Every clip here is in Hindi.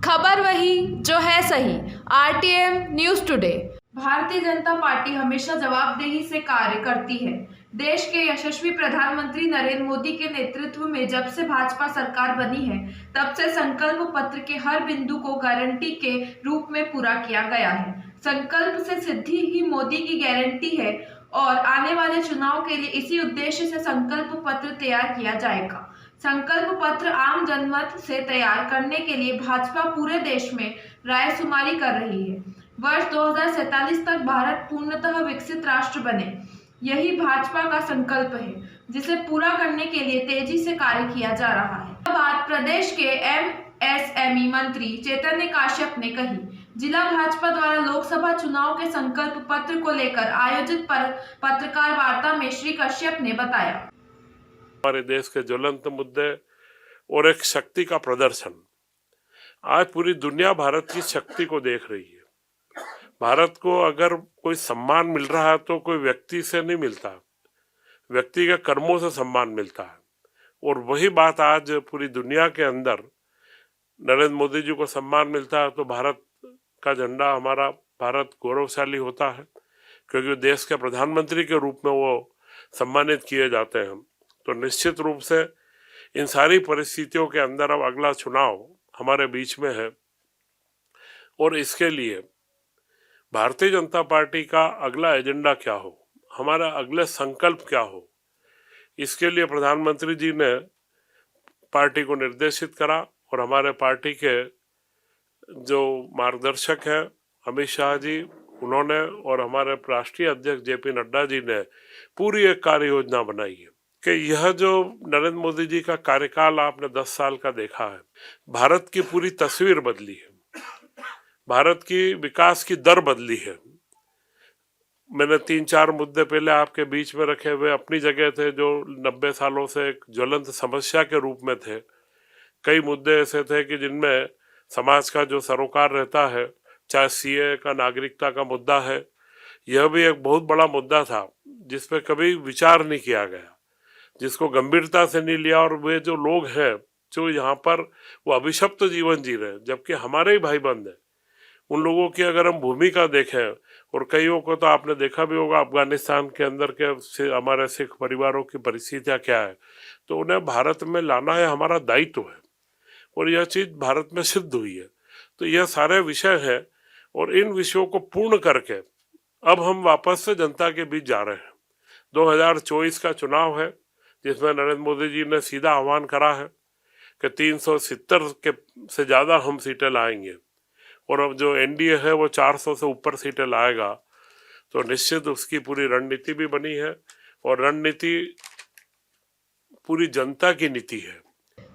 खबर वही जो है सही। RTM news today. Bharatiya Janata party हमेशा जवाबदेही से कार्य करती है। देश के यशस्वी प्रधानमंत्री नरेंद्र मोदी के नेतृत्व में जब से भाजपा सरकार बनी है, तब से संकल्प पत्र के हर बिंदु को गारंटी के रूप में पूरा किया गया है। संकल्प से सिद्धि ही मोदी की गारंटी है और आने वाले चुनाव के लिए इसी उद्देश्य से संकल्प पत्र तैयार किया जाएगा। संकल्प पत्र आम जनमत से तैयार करने के लिए भाजपा पूरे देश में रायशुमारी कर रही है। वर्ष 2047 तक भारत पूर्णतः विकसित राष्ट्र बने, यही भाजपा का संकल्प है, जिसे पूरा करने के लिए तेजी से कार्य किया जा रहा है। यह बात प्रदेश के एमएसएमई मंत्री चैतन्य काश्यप ने कही। जिला भाजपा द्वारा लोकसभा चुनाव के संकल्प पत्र को लेकर आयोजित पत्रकार वार्ता में श्री कश्यप ने बताया, हमारे देश के ज्वलंत मुद्दे और एक शक्ति का प्रदर्शन। आज पूरी दुनिया भारत की शक्ति को देख रही है। भारत को अगर कोई सम्मान मिल रहा है तो कोई व्यक्ति से नहीं मिलता, व्यक्ति के कर्मों से सम्मान मिलता है। और वही बात आज पूरी दुनिया के अंदर नरेंद्र मोदी जी को सम्मान मिलता है तो भारत का झंडा, हमारा भारत गौरवशाली होता है, क्योंकि देश के प्रधानमंत्री के रूप में वो सम्मानित किए जाते हैं। तो निश्चित रूप से इन सारी परिस्थितियों के अंदर अब अगला चुनाव हमारे बीच में है और इसके लिए भारतीय जनता पार्टी का अगला एजेंडा क्या हो, हमारा अगले संकल्प क्या हो, इसके लिए प्रधानमंत्री जी ने पार्टी को निर्देशित करा और हमारे पार्टी के जो मार्गदर्शक हैं अमित शाह जी, उन्होंने और हमारे राष्ट्रीय अध्यक्ष जेपी नड्डा जी ने पूरी एक कार्य योजना बनाई है कि यह जो नरेंद्र मोदी जी का कार्यकाल आपने 10 साल का देखा है, भारत की पूरी तस्वीर बदली है, भारत की विकास की दर बदली है। मैंने 3-4 मुद्दे पहले आपके बीच में रखे हुए अपनी जगह थे जो 90 सालों से एक ज्वलंत समस्या के रूप में थे। कई मुद्दे ऐसे थे कि जिनमें समाज का जो सरोकार रहता है, चाहे सीए का नागरिकता का मुद्दा है, यह भी एक बहुत बड़ा मुद्दा था जिस पे कभी विचार नहीं किया गया, जिसको गंभीरता से नहीं लिया। और वे जो लोग हैं जो यहाँ पर वो अभिशप्त जीवन जी रहे हैं, जबकि हमारे ही भाई बंद हैं, उन लोगों की अगर हम भूमिका देखें, और कईयों को तो आपने देखा भी होगा अफगानिस्तान के अंदर के हमारे सिख परिवारों की परिस्थितियाँ क्या है, तो उन्हें भारत में लाना है हमारा दायित्व है और यह चीज़ भारत में सिद्ध हुई है। तो यह सारे विषय हैं और इन विषयों को पूर्ण करके अब हम वापस से जनता के बीच जा रहे हैं। 2024 का चुनाव है जिसमें नरेंद्र मोदी जी ने सीधा आह्वान करा है कि 370 के से ज़्यादा हम सीटें लाएंगे और अब जो एनडीए है वो 400 से ऊपर सीटें लाएगा। तो निश्चित उसकी पूरी रणनीति भी बनी है और रणनीति पूरी जनता की नीति है।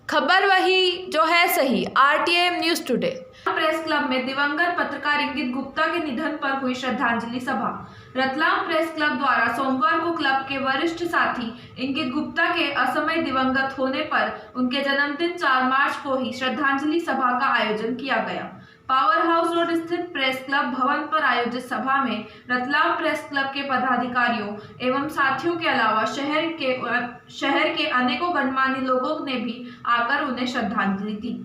खबर वही जो है सही। RTM news today. Press club में दिवंगत पत्रकार इंगित गुप्ता के निधन पर हुई श्रद्धांजलि सभा। रतलाम प्रेस क्लब द्वारा सोमवार को क्लब के वरिष्ठ साथी इंगित गुप्ता के असमय दिवंगत होने पर उनके जन्मदिन 4 मार्च को ही श्रद्धांजलि सभा का आयोजन किया गया। पावर हाउस रोड स्थित प्रेस क्लब भवन पर आयोजित सभा में रतलाम प्रेस क्लब के पदाधिकारियों एवं साथियों के अलावा शहर के अनेकों गणमान्य लोगों ने भी आकर उन्हें श्रद्धांजलि दी।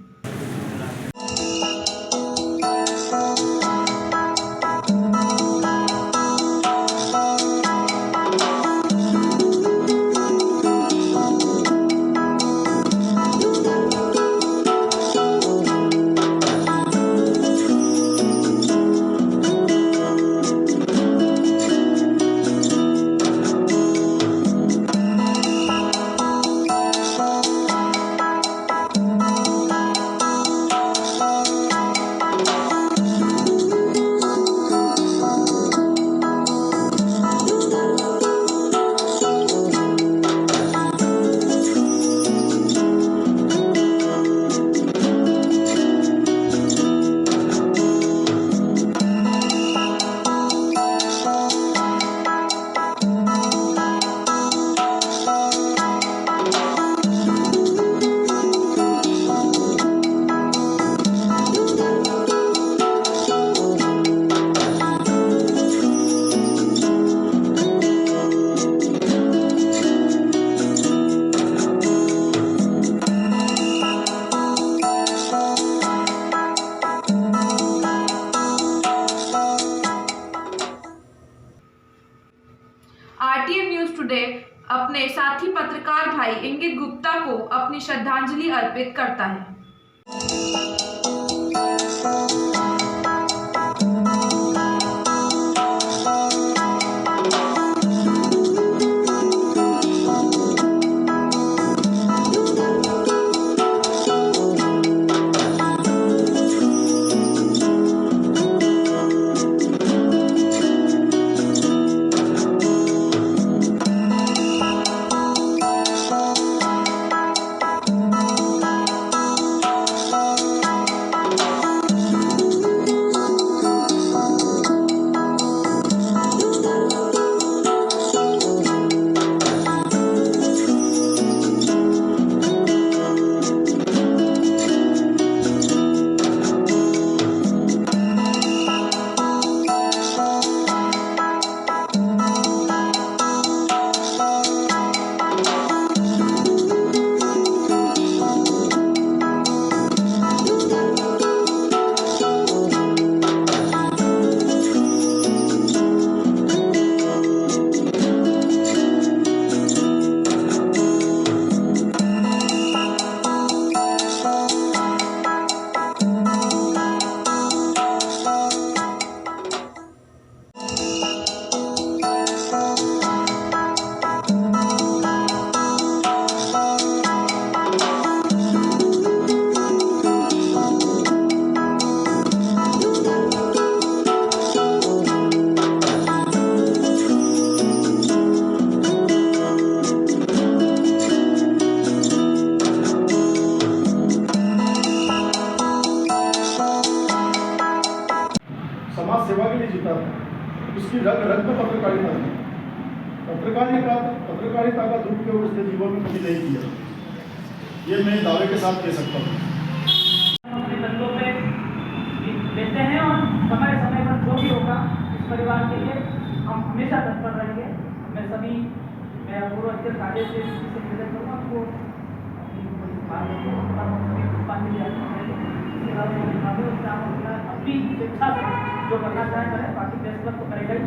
आरटीएम न्यूज टुडे अपने साथी पत्रकार भाई इंगित गुप्ता को अपनी श्रद्धांजलि अर्पित करता है। समाज सेवा के लिए जीता था। उसकी रग रग में पत्रकारिता थी। पत्रकारिता का दुरुपयोग उसने जीवन में कभी नहीं किया, ये मैं दावे के साथ कह सकता हूँ। अपने दलों में लेते हैं और समय समय पर जो भी होगा इस परिवार के लिए हम हमेशा तत्पर रहेंगे। मैं पूर्व अध्यक्ष आदेश से निवेदन करूँगा आपको अपनी शिक्षा से जो करना चाहे करें, बाकी प्रेस क्लब तो करेगा ही।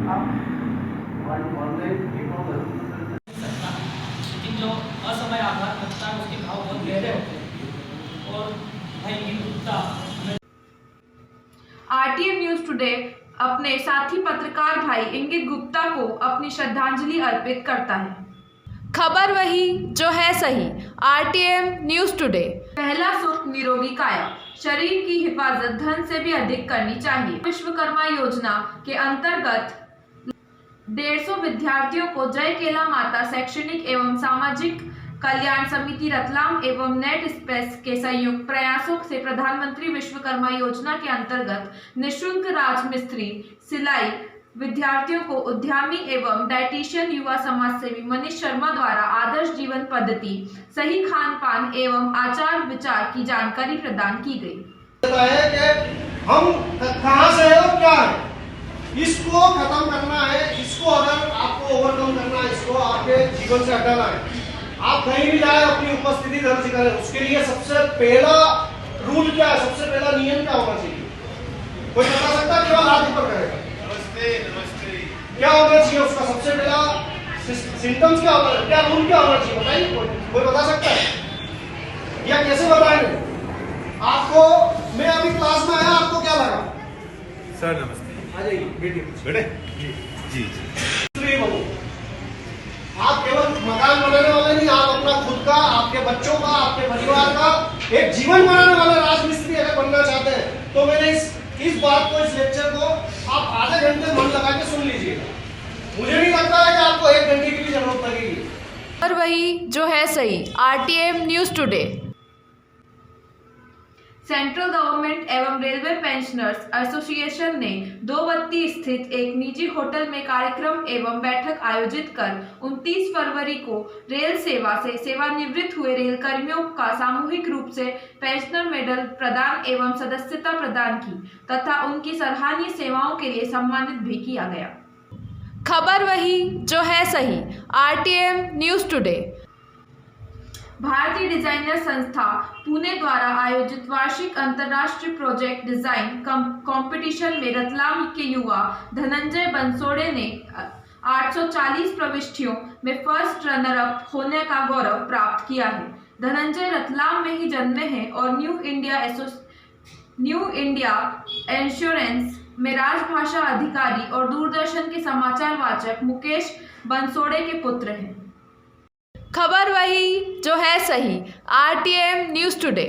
आप लेकिन जो असमय आघात लगता है उसके भाव बहुत गहरे होते हैं। और भाई इंगित गुप्ता आरटीएम न्यूज टुडे अपने साथी पत्रकार भाई इंगित गुप्ता को अपनी श्रद्धांजलि अर्पित करता है। खबर वही जो है सही। RTM news today. पहला सुख निरोगी काया। शरीर की हिफाजत धन से भी अधिक करनी चाहिए। विश्वकर्मा योजना के अंतर्गत 150 विद्यार्थियों को जय केला माता शैक्षणिक एवं सामाजिक कल्याण समिति रतलाम एवं नेट स्पेस के संयुक्त प्रयासों से प्रधानमंत्री विश्वकर्मा योजना के अंतर्गत निःशुल्क राजमिस्त्री सिलाई विद्यार्थियों को उद्यमी एवं डाइटिशियन युवा समाज सेवी मनीष शर्मा द्वारा आदर्श जीवन पद्धति, सही खान पान एवं आचार विचार की जानकारी प्रदान की गई। है कि हम कहाँ से है और क्या है, इसको खत्म करना है। इसको अगर आपको ओवरकम करना है, इसको आपके जीवन से हटाना है, आप कहीं भी जाए अपनी उपस्थिति दर्ज करें। उसके लिए सबसे पहला रूल क्या है, सबसे पहला नियम क्या होना चाहिए? कोई बता सकता है? केवल हाथ ऊपर करेगा। नमस्ते। क्या होना चाहिए उसका सबसे पहला सिम्टम्स क्या होगा, क्या रूल क्या होना चाहिए बताइए? कोई बता सकता है या कैसे बताएंगे आपको? मैं अभी क्लास में आया, आपको क्या लगा? सर नमस्ते। आ जाइए बेटे जी जी जी। आप केवल मकान बनाने वाले नहीं, आप अपना खुद का, आपके बच्चों का, आपके परिवार का एक जीवन बनाने वाला राजमिस्त्री अगर बनना चाहते हैं तो मैंने इस बात को, इस लेक्चर को आप आधे घंटे मन लगा के सुन लीजिएगा। मुझे नहीं लगता है कि आपको 1 घंटे की भी जरूरत लगेगी। और वही जो है सही। RTM news today. Central government एवं रेलवे पेंशनर्स एसोसिएशन ने दोबत्ती स्थित एक निजी होटल में कार्यक्रम एवं बैठक आयोजित कर 29 फरवरी को रेल सेवा से सेवानिवृत्त हुए रेल कर्मियों का सामूहिक रूप से पेंशनर मेडल प्रदान एवं सदस्यता प्रदान की तथा उनकी सराहनीय सेवाओं के लिए सम्मानित भी किया गया। खबर वही जो है सही। RTM news today. भारतीय डिजाइनर संस्था पुणे द्वारा आयोजित वार्षिक अंतर्राष्ट्रीय प्रोजेक्ट डिजाइन कंपटीशन में रतलाम के युवा धनंजय बंसोड़े ने 840 प्रविष्टियों में फर्स्ट रनर अप होने का गौरव प्राप्त किया है। धनंजय रतलाम में ही जन्मे हैं और न्यू इंडिया इंश्योरेंस में राजभाषा अधिकारी और दूरदर्शन के समाचार वाचक मुकेश बंसोड़े के पुत्र हैं। खबर वही जो है सही। RTM news today.